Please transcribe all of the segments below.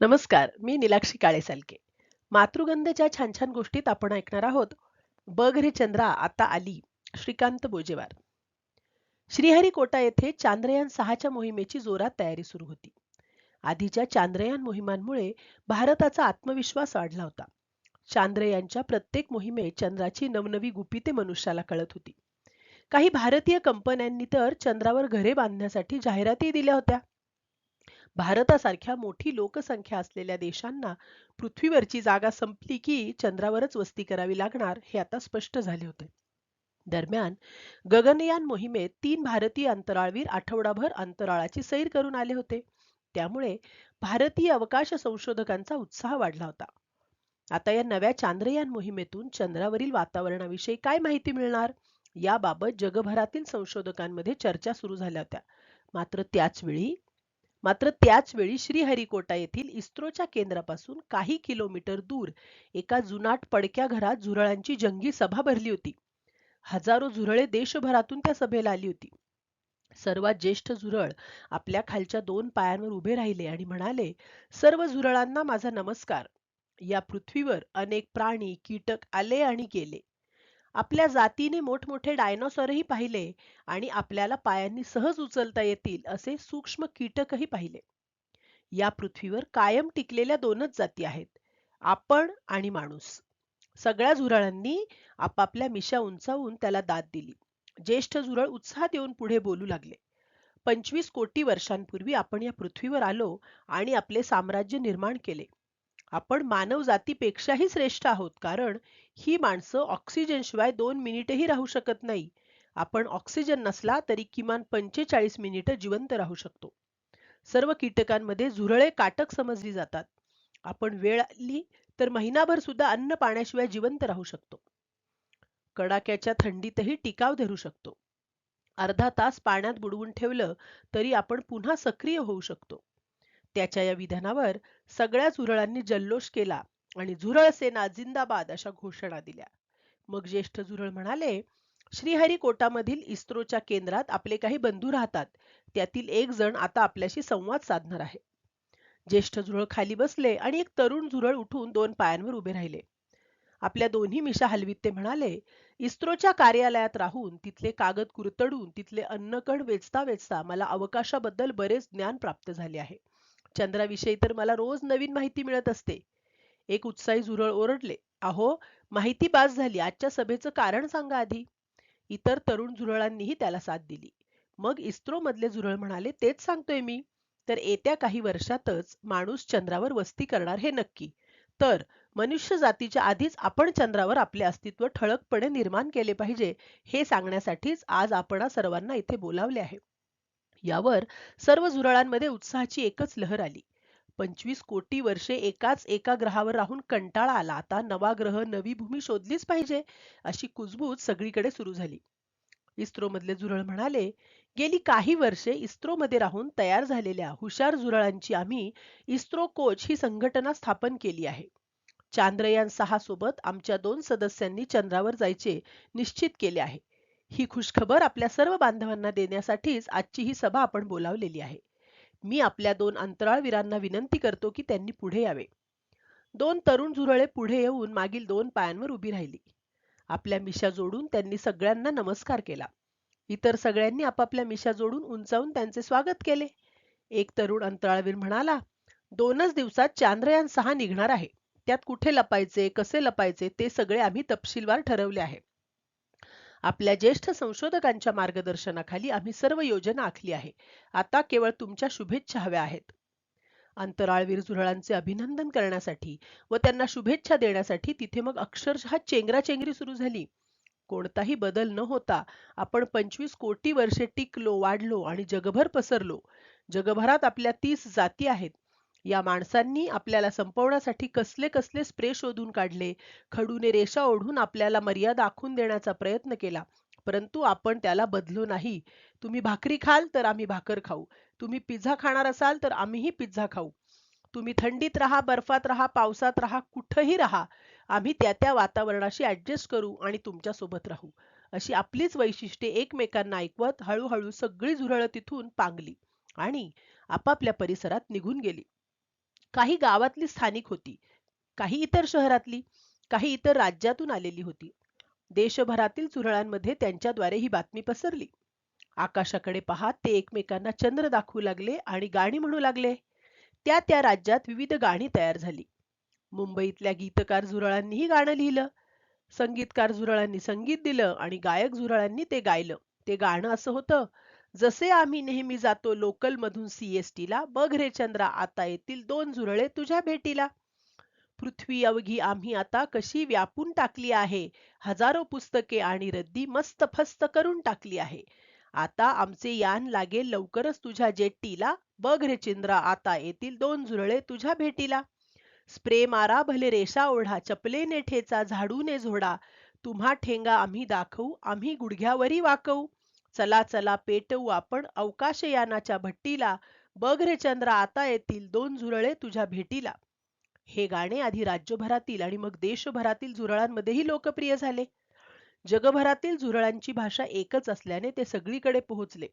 नमस्कार, मी निलाक्षी काळेसालके. मातृगंधच्या छान छान गोष्टीत आपण ऐकणार आहोत. बघ रे चंद्रा आता आली. श्रीकांत बोजेवार. श्रीहरिकोटा येथे चांद्रयान 6च्या मोहिमेची जोरात तयारी सुरू होती. आधीच्या चांद्रयान मोहिमांमुळे भारताचा आत्मविश्वास वाढला होता. चांद्रयानच्या प्रत्येक मोहिमेत चंद्राची नवनवी गुपिते मनुष्याला कळत होती. काही भारतीय कंपन्यांनी तर चंद्रावर घरे बांधण्यासाठी जाहिराती दिल्या होत्या. भारतासारख्या मोठी लोकसंख्या असलेल्या देशांना पृथ्वीवरची जागा संपली की चंद्रावरच वस्ती करावी लागणार हे आता स्पष्ट झाले होते. दरम्यान गगनयान मोहिमेत 3 भारतीय अंतराळवीर आठवडाभर अंतराळाची सैर करून आले होते. त्यामुळे भारतीय अवकाश संशोधकांचा उत्साह वाढला होता. आता या नव्या चांद्रयान मोहिमेतून चंद्रावरील वातावरणाविषयी काय माहिती मिळणार याबाबत जगभरातील संशोधकांमध्ये चर्चा सुरू झाल्या होत्या. मात्र त्याच वेळी श्रीहरिकोटा येथील इस्रोच्या केंद्रापासून काही किलोमीटर दूर एका जुनाट पडक्या घरात झुरळांची जंगी सभा भरली होती. हजारो झुरळे देशभरातून त्या सभेला आली होती. सर्वात ज्येष्ठ झुरळ आपल्या खालच्या 2 पायांवर उभे राहिले आणि म्हणाले, सर्व झुरळांना माझा नमस्कार. या पृथ्वीवर अनेक प्राणी कीटक आले आणि गेले. आपल्या जातीने मोठमोठे डायनोसॉरही पाहिले आणि आपल्याला पायांनी सहज उचलता येतील असे सूक्ष्म कीटकही पाहिले. या पृथ्वीवर कायम टिकलेल्या 2च जाती आहेत, आपण आणि माणूस. सगळ्या झुरळांनी आपापल्या मिशा उंचावून त्याला दाद दिली. ज्येष्ठ झुरळ उत्साहात येऊन पुढे बोलू लागले. 25 कोटी वर्षांपूर्वी आपण या पृथ्वीवर आलो आणि आपले साम्राज्य निर्माण केले. आपण मानव जातीपेक्षाही श्रेष्ठ आहोत, कारण ही माणसं ऑक्सिजनशिवाय 2 मिनिटही राहू शकत नाही. आपण ऑक्सिजन नसला तरी किमान 45 मिनिटं जिवंत राहू शकतो. सर्व कीटकांमध्ये झुरळे काटक समजली जातात. आपण वेळ आली तर महिनाभर सुद्धा अन्न पाण्याशिवाय जिवंत राहू शकतो. कडाक्याच्या थंडीतही टिकाव धरू शकतो. अर्धा तास पाण्यात बुडवून ठेवलं तरी आपण पुन्हा सक्रिय होऊ शकतो. त्याच्या या विधानावर सगळ्या झुरळांनी जल्लोष केला आणि झुरळ सेना जिंदाबाद अशा घोषणा दिल्या. मग ज्येष्ठ झुरळ म्हणाले, श्रीहरिकोटामधील इस्रोच्या केंद्रात आपले काही बंधू राहतात. त्यातील एक जण आता आपल्याशी संवाद साधणार आहे. ज्येष्ठ झुरळ खाली बसले आणि एक तरुण झुरळ उठून 2 पायांवर उभे राहिले. आपल्या दोन्ही मिशा हलवीत ते म्हणाले, इस्रोच्या कार्यालयात राहून तिथले कागद कुरतडून तिथले अन्नकण वेचता वेचता मला अवकाशाबद्दल बरेच ज्ञान प्राप्त झाले आहे. चंद्राविषयी तर मला रोज नवीन माहिती मिळत असते. एक उत्साही झुरळ ओरडले, अहो, माहिती पास झाली, आजच्या सभेचं कारण सांगा आधी. इतर तरुण झुरळांनीही त्याला साथ दिली. मग इस्रो मधले झुरळ म्हणाले, तेच सांगतोय मी. तर येत्या काही वर्षातच माणूस चंद्रावर वस्ती करणार हे नक्की. तर मनुष्य जातीच्या आधीच आपण चंद्रावर आपले अस्तित्व ठळकपणे निर्माण केले पाहिजे हे सांगण्यासाठीच आज आपणा सर्वांना इथे बोलावले आहे. यावर सर्व झुरळांमध्ये उत्साहाची एकच लहर आली. 25 कोटी वर्षे एका ग्रहावर राहून कंटाळा आला. आता नवा ग्रह, नवी भूमी शोधलीच पाहिजे अशी कुजबूज सगळीकडे सुरू झाली. इस्रो मधले झुरळ म्हणाले, गेली काही वर्षे इस्रोमध्ये राहून तयार झालेल्या हुशार झुरळांची आम्ही इस्रो कोच ही संघटना स्थापन केली आहे. चांद्रयान 6 सोबत आमच्या 2 सदस्यांनी चंद्रावर जायचे निश्चित केले आहे. ही खुशखबर आपल्या सर्व बांधवांना देण्यासाठीच आजची ही सभा आपण बोलावलेली आहे. मी आपल्या 2 अंतराळवीरांना विनंती करतो की त्यांनी पुढे यावे. 2 तरुण झुरळे पुढे येऊन मागील 2 पायांवर उभी राहिली. आपल्या मिशा जोडून त्यांनी सगळ्यांना नमस्कार केला. इतर सगळ्यांनी आपापल्या मिशा जोडून उंचावून त्यांचे स्वागत केले. एक तरुण अंतराळवीर म्हणाला, 2च दिवसात चांद्रयान 6 निघणार आहे. त्यात कुठे लपायचे, कसे लपायचे ते सगळे आम्ही तपशीलवार ठरवले आहे. आपल्या ज्येष्ठ संशोधकांच्या मार्गदर्शनाखाली आम्ही सर्व योजना आखली आहे. आता केवळ तुमच्या शुभेच्छा हव्या आहेत. अंतराळवीर झुरळांचे अभिनंदन करण्यासाठी व त्यांना शुभेच्छा देण्यासाठी तिथे मग अक्षरशः चेंगराचेंगरी सुरू झाली. कोणताही बदल न होता आपण 25 कोटी वर्षे टिकलो, वाढलो आणि जगभर पसरलो. जगभरात आपल्या 30 जाती आहेत. या माणसांनी आपल्याला संपवण्यासाठी कसले कसले स्प्रे शोधून काढले, खडूने रेषा ओढून आपल्याला मर्यादा आखून देण्याचा प्रयत्न केला, परंतु आपण त्याला बदलो नाही. तुम्ही भाकरी खाल तर आम्ही भाकर खाऊ, तुम्ही पिझ्झा खाणार असाल तर आम्हीही पिझ्झा खाऊ. तुम्ही थंडीत राहा, बर्फात राहा, पावसात राहा, कुठंही राहा, आम्ही त्या त्या वातावरणाशी ऍडजस्ट करू आणि तुमच्या सोबत राहू. अशी आपलीच वैशिष्ट्ये एकमेकांना ऐकवत हळूहळू सगळी झुरळं तिथून पांगली आणि आपापल्या परिसरात निघून गेली. काही गावातली स्थानिक होती, काही इतर शहरातली, काही इतर राज्यातून आलेली होती. देशभरातील झुरळांमध्ये त्यांच्याद्वारे ही बातमी पसरली. आकाशाकडे पाहत ते एकमेकांना चंद्र दाखवू लागले आणि गाणी म्हणू लागले. त्या त्या राज्यात विविध गाणी तयार झाली. मुंबईतल्या गीतकार झुरळांनीही गाणं लिहिलं. संगीतकार झुरळांनी संगीत दिलं आणि गायक झुरळांनी ते गायलं. ते गाणं असं होतं, जसे आम्ही नेहमी जातो लोकल मधून सीएसटीला, बघ रे चंद्रा आता येतील दोन झुरळे तुझ्या भेटीला. पृथ्वी अवघी आम्ही आता कशी व्यापून टाकली आहे, हजारो पुस्तके आणि रद्दी मस्त फस्त करून टाकली आहे. आता आमचे यान लागेल लवकरच तुझ्या जेट्टीला, बघ रे चंद्रा आता येतील दोन झुरळे तुझ्या भेटीला. स्प्रे मारा भले रेषा ओढा, चपलेने ठेचा झाडूने झोडा, तुम्हा ठेंगा आम्ही दाखवू, आम्ही गुडघ्यावरी वाकवू. चला चला पेटवू आपण अवकाशयानाच्या भट्टीला, बघ रे चंद्रा आता येतील दोन झुरळे तुझ्या भेटीला. हे गाणे आधी राज्यभरातील आणि मग देशभरातील झुरळांमध्येही लोकप्रिय झाले. जगभरातील झुरळांची भाषा एकच असल्याने ते सगळीकडे पोहोचले.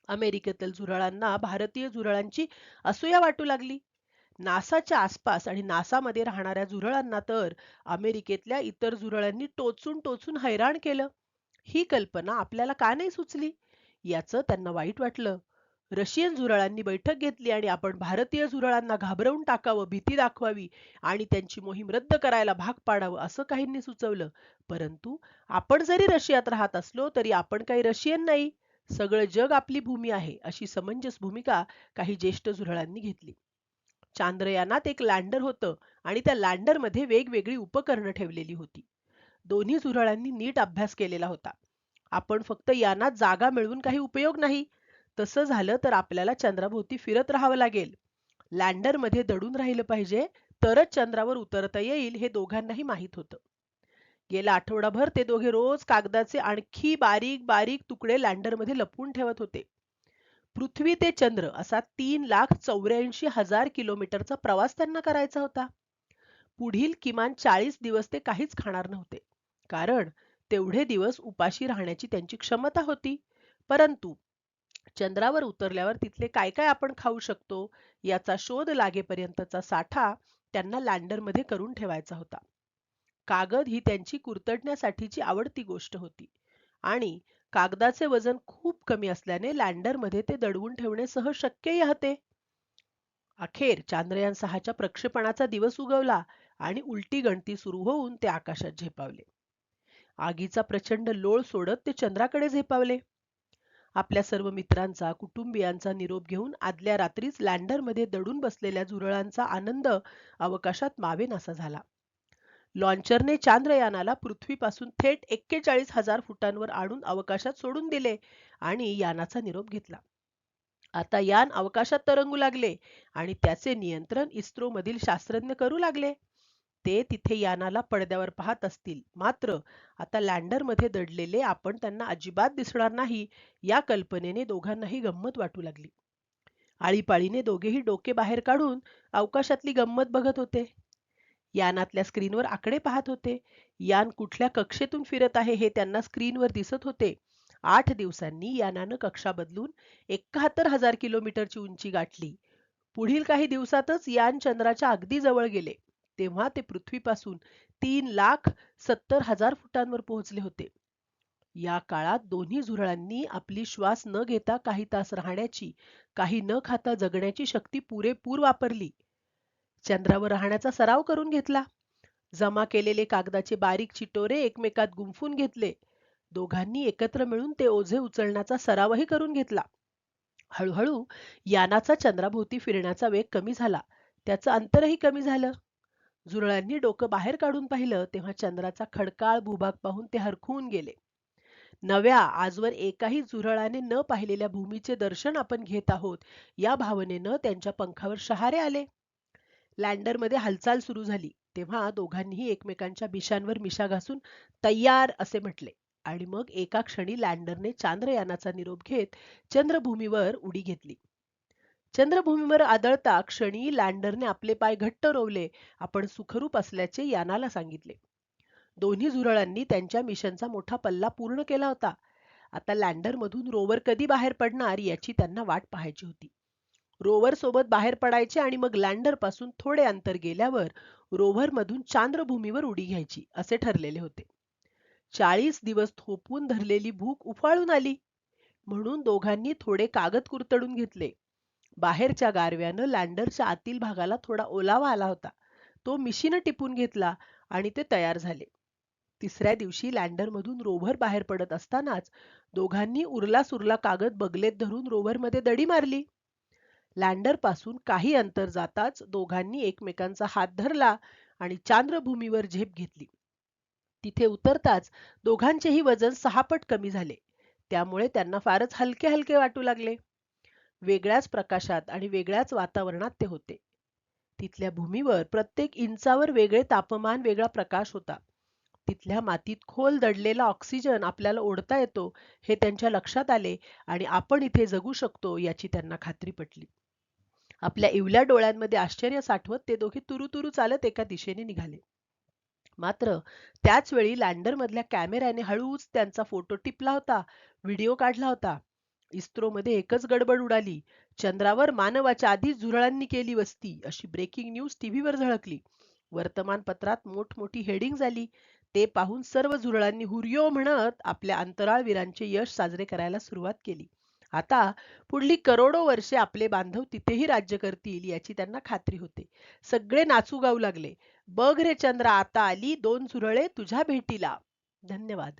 अमेरिकेतील झुरळांना भारतीय झुरळांची असूया वाटू लागली. नासाच्या आसपास आणि नासामध्ये राहणाऱ्या झुरळांना तर अमेरिकेतल्या इतर झुरळांनी टोचून टोचून हैराण केलं. ही कल्पना आपल्याला का नाही सुचली, याचं त्यांना वाईट वाटलं. रशियन झुरळांनी बैठक घेतली आणि आपण भारतीय झुरळांना घाबरवून टाकावं, भीती दाखवावी आणि त्यांची मोहीम रद्द करायला भाग पाडावं असं काहींनी सुचवलं. परंतु आपण जरी रशियात राहत असलो तरी आपण काही रशियन नाही. सगळं जग आपली भूमी आहे, अशी समंजस भूमिका काही ज्येष्ठ झुरळांनी घेतली. चांद्रयानात एक लँडर होतं आणि त्या लँडरमध्ये वेगवेगळी उपकरणं ठेवलेली होती. दोन्ही झुरळांनी नीट अभ्यास केलेला होता. आपण फक्त यानात जागा मिळवून काही उपयोग नाही. तसं झालं तर आपल्याला चंद्राभोवती फिरत राहावं लागेल. लँडरमध्ये दडून राहिलं पाहिजे, तरच चंद्रावर उतरता येईल हे दोघांनाही माहीत होतं. गेला आठवडाभर ते दोघे रोज कागदाचे आणखी बारीक बारीक तुकडे लँडरमध्ये लपवून ठेवत होते. पृथ्वी ते चंद्र असा 3,84,000 किलोमीटरचा प्रवास त्यांना करायचा होता. पुढील किमान 40 दिवस ते काहीच खाणार नव्हते, कारण तेवढे दिवस उपाशी राहण्याची त्यांची क्षमता होती. परंतु चंद्रावर उतरल्यावर तिथले काय काय आपण खाऊ शकतो याचा शोध लागेपर्यंतचा साठा त्यांना लँडरमध्ये करून ठेवायचा होता. कागद ही त्यांची कुरतडण्यासाठीची आवडती गोष्ट होती आणि कागदाचे वजन खूप कमी असल्याने लँडरमध्ये ते दडवून ठेवणे सहज शक्यही होते. अखेर चांद्रयान 6च्या प्रक्षेपणाचा दिवस उगवला आणि उलटी गणती सुरू होऊन ते आकाशात झेपावले. आगीचा प्रचंड लोळ सोडत ते चंद्राकडे झेपावले. आपल्या सर्व मित्रांचा, कुटुंबियांचा निरोप घेऊन आदल्या रात्रीच लँडरमध्ये दडून बसलेल्या झुरळांचा आनंद अवकाशात मावेनासा झाला. लॉन्चरने चांद्रयानाला पृथ्वीपासून थेट 41,000 फुटांवर आणून अवकाशात सोडून दिले आणि यानाचा निरोप घेतला. आता यान अवकाशात तरंगू लागले आणि त्याचे नियंत्रण इस्रोमधील शास्त्रज्ञ करू लागले. ते तिथे यानाला पडद्यावर पाहत असतील, मात्र आता लँडरमध्ये दडलेले आपण त्यांना अजिबात दिसणार नाही, या कल्पनेने दोघांनाही गंमत वाटू लागली. आळीपाळीने दोघेही डोके बाहेर काढून अवकाशातली गंमत बघत होते. यानातल्या स्क्रीनवर आकडे पाहत होते. यान कुठल्या कक्षेतून फिरत आहे हे त्यांना स्क्रीनवर दिसत होते. 8 दिवसांनी यानानं कक्षा बदलून 71,000 किलोमीटरची उंची गाठली. पुढील काही दिवसातच यान चंद्राच्या अगदी जवळ गेले. तेव्हा ते पृथ्वीपासून 3,70,000 फुटांवर पोहोचले होते. या काळात दोन्ही झुरळांनी आपली श्वास न घेता काही तास राहण्याची, काही न खाता जगण्याची शक्ती पुरेपूर वापरली. चंद्रावर राहण्याचा सराव करून घेतला. जमा केलेले कागदाचे बारीक चिटोरे एकमेकात गुंफून घेतले. दोघांनी एकत्र मिळून ते ओझे उचलण्याचा सरावही करून घेतला. हळूहळू यानाचा चंद्राभोवती फिरण्याचा वेग कमी झाला. त्याचं अंतरही कमी झालं. झुरळांनी डोकं बाहेर काढून पाहिलं तेव्हा चंद्राचा खडकाळ भूभाग पाहून ते हरखून गेले. नव्या, आजवर एकाही झुरळाने न पाहिलेल्या भूमीचे दर्शन आपण घेत आहोत, या भावनेनं त्यांच्या पंखावर शहारे आले. लँडरमध्ये हालचाल सुरू झाली तेव्हा दोघांनीही एकमेकांच्या मिशांवर मिशा घासून तयार असे म्हटले आणि मग एका क्षणी लँडरने चांद्रयानाचा निरोप घेत चंद्रभूमीवर उडी घेतली. चंद्रभूमीवर आदळता क्षणी लँडरने आपले पाय घट्ट रोवले. आपण सुखरूप असल्याचे यानाला सांगितले. दोन्ही झुरळांनी त्यांच्या मिशनचा मोठा पल्ला पूर्ण केला होता. आता लँडरमधून रोवर कधी बाहेर पडणार याची त्यांना वाट पाहायची होती. रोवर सोबत बाहेर पडायचे आणि मग लँडर पासून थोडे अंतर गेल्यावर रोव्हर मधून चांद्रभूमीवर उडी घ्यायची असे ठरलेले होते. 40 दिवस थोपून धरलेली भूक उफाळून आली, म्हणून दोघांनी थोडे कागद कुरतडून घेतले. बाहेरच्या गारव्यानं लँडरच्या आतील भागाला थोडा ओलावा आला होता. तो मिशीनं टिपून घेतला आणि ते तयार झाले. तिसऱ्या दिवशी लँडरमधून रोव्हर बाहेर पडत असतानाच दोघांनी उरला सुरला कागद बगलेत धरून रोव्हरमध्ये दडी मारली. लँडर पासून काही अंतर जाताच दोघांनी एकमेकांचा हात धरला आणि चांद्रभूमीवर झेप घेतली. तिथे उतरताच दोघांचेही वजन 6 पट कमी झाले. त्यामुळे त्यांना फारच हलके हलके वाटू लागले. वेगळ्याच प्रकाशात आणि वेगळ्याच वातावरणात ते होते. तिथल्या भूमीवर प्रत्येक इंचावर वेगळे तापमान, वेगळा प्रकाश होता. तिथल्या मातीत खोल दडलेला ऑक्सिजन आपल्याला ओढता येतो हे त्यांच्या लक्षात आले आणि आपण इथे जगू शकतो याची त्यांना खात्री पटली. आपल्या इवल्या डोळ्यांमध्ये आश्चर्य साठवत ते दोघे तुरू चालत एका दिशेने निघाले. मात्र त्याच वेळी लँडर मधल्या कॅमेऱ्याने हळूच त्यांचा फोटो टिपला होता, व्हिडिओ काढला होता. इस्रोमध्ये एकच गडबड उडाली. चंद्रावर मानवाच्या आधीच झुरळांनी केली वस्ती अशी ब्रेकिंग न्यूज टीव्हीवर झळकली. वर्तमानपत्रात मोठमोठी हेडिंग झाली. ते पाहून सर्व झुरळांनी हुर्यो म्हणत आपल्या अंतराळवीरांचे यश साजरे करायला सुरुवात केली. आता पुढली करोडो वर्षे आपले बांधव तिथेही राज्य करतील याची त्यांना खात्री होते. सगळे नाचू गाऊ लागले. बघ रे चंद्रा, आता आली 2 झुरळे तुझ्या भेटीला. धन्यवाद.